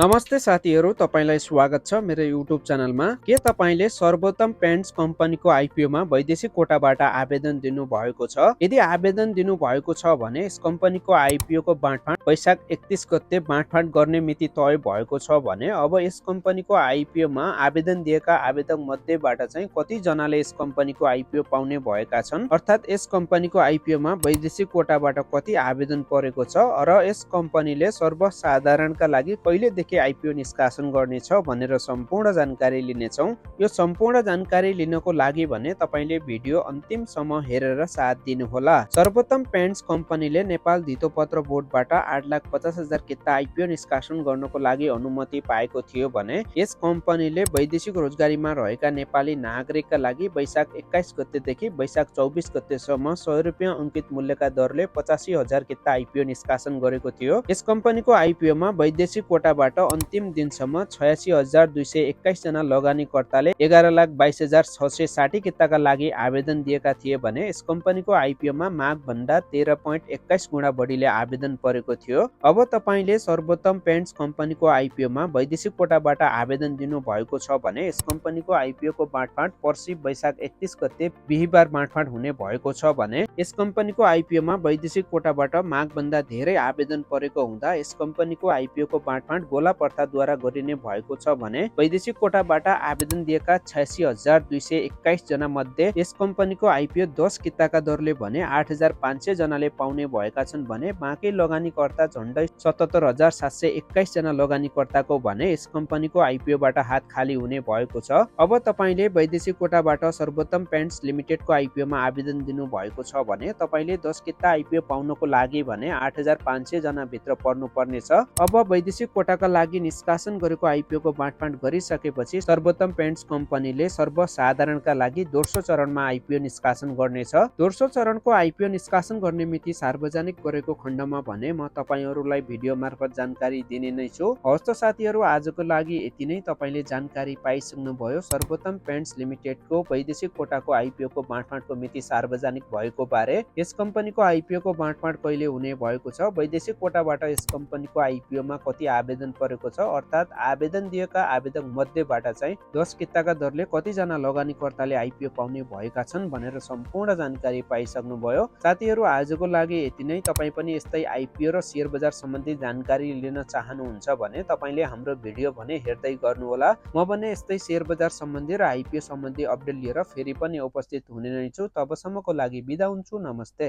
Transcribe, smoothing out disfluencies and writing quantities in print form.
नमस्ते साथीहरू, तपाईलाई स्वागत छ मेरो युट्युब च्यानलमा। के तपाईले सर्वोत्तम पेन्ट्स कम्पनीको आइपिओमा वैदेशिक कोटाबाट आवेदन दिनुभएको छ? यदि आवेदन दिनुभएको छ भने यस कम्पनीको आइपिओको बाँडफाँड वैशाख 31 गते बाँडफाँड गर्ने मिति तय भएको छ भने अब यस कम्पनीको आइपिओमा आवेदन दिएका आवेदक मध्येबाट चाहिँ कति जनाले यस कम्पनीको आइपिओ पाउने भएका छन्, अर्थात् यस कम्पनीको आइपिओमा वैदेशिक कोटाबाट कति आवेदन परेको छ र यस कम्पनीले सर्वसाधारणका लागि कहिलेदेखि आइपिओ निष्कासन गर्नेछ भनेर सम्पूर्ण जानकारी लिनेछौँ। यो सम्पूर्ण जानकारी लिनको लागि भने तपाईले भिडियो अन्तिमसम्म हेरेर साथ दिनुहोला। सर्वोत्तम पेन्ट्स कम्पनीले नेपाल धितोपत्र बोर्डबाट 8,50,000 किता आइपिओ निष्कासन गर्नको लागि अनुमति पाएको थियो भने यस कम्पनीले वैदेशिक रोजगारीमा रहेका नेपाली नागरिकका लागि वैशाख 21 गतेदेखि वैशाख 24 गतेसम्म 100 रुपियाँ अंकित मूल्यका दरले 85,000 किता आइपिओ निष्कासन गरेको थियो। यस कम्पनीको आइपिओमा वैदेशिक कोटाबाट अन्तिम दिनसम्म 86,221 जना लगानीकर्ताले 11,22,660 किताका लागि आवेदन दिएका थिए भने यस कम्पनीको आइपिओमा माग भन्दा 13.21 गुणा बढीले आवेदन परेको थियो। अब तपाईले सर्वोत्तम पेन्ट्स कम्पनीको आइपिओमा वैदेशिक कोटाबाट आवेदन दिनु भएको छ भने यस कम्पनीको आइपिओको बाँडफाँड पर्सि वैशाख 31 गते बिहीबार बाँडफाँड हुने भएको छ भने यस कम्पनीको आइपिओमा वैदेशिक कोटाबाट माग भन्दा धेरै आवेदन परेको हुँदा यस कम्पनीको आइपिओको बाँडफाँड गोला प्रथाद्वारा गरिने भएको छ भने वैदेशिक कोटाबाट आवेदन दिएका 86,221 जना मध्ये यस कम्पनीको आइपिओ 10 किताका दरले भने 8,500 जनाले पाउने भएका छन् भने बाँकी लगानीकर्ता झण्डै 77,721 जना लगानीकर्ताको भने यस कम्पनीको आइपिओबाट हात खाली हुने भएको छ। अब तपाईले वैदेशिक कोटाबाट सर्वोत्तम पेन्ट्स लिमिटेडको आइपिओमा आवेदन दिनु भएको छ भने तपाईले 10 किता आइपिओ पाउनको लागि भने 8,500 जना भित्र पर्नु पर्नेछ। अब वैदेशिक कोटाका लागि निष्कासन गरेको आइपिओको बाँडफाँड गरिसकेपछि सर्वोत्तम पेन्ट्स कम्पनीले सर्वसाधारणका लागि दोस्रो चरणमा आइपिओ निष्कासन गर्नेछ। दोस्रो चरणको आइपिओ निष्कासन गर्ने मिति सार्वजनिक गरेको खण्डमा भने म तपाईहरुलाई भिडियो मार्फत जानकारी दिने नै छु। हवस् त साथीहरु, आजको लागि यति नै। तपाईले जानकारी पाइसक्नु भयो सर्वोत्तम पेन्ट्स लिमिटेडको वैदेशिक कोटाको आइपिओको बाँडफाँडको मिति सार्वजनिक भएको बारे। यस कम्पनीको आइपिओको बाँडफाँड कहिले हुने भएको छ, वैदेशिक कोटाबाट यस कम्पनीको आइपिओमा कति आवेदन परेको छ, अर्थात् आवेदन दिएका आवेदक मध्येबाट चाहिँ 10 किताका दरले कतिजना लगानीकर्ताले आइपिओ पाउने भएका छन् भनेर सम्पूर्ण जानकारी पाइसक्नु भयो। साथीहरु, आजको लागि यति नै। तपाई पनि यस्तै आइपिओ र शेयर बजार सम्बन्धी जानकारी लिन चाहनुहुन्छ भने तपाईले हाम्रो भिडियो भने हेर्दै गर्नुहोला। म भने यस्तै शेयर बजार सम्बन्धी र आइपिओ सम्बन्धी अपडेट लिएर फेरि पनि उपस्थित हुने नै छु। तबसम्मको लागि बिदा हुन्छु। नमस्ते।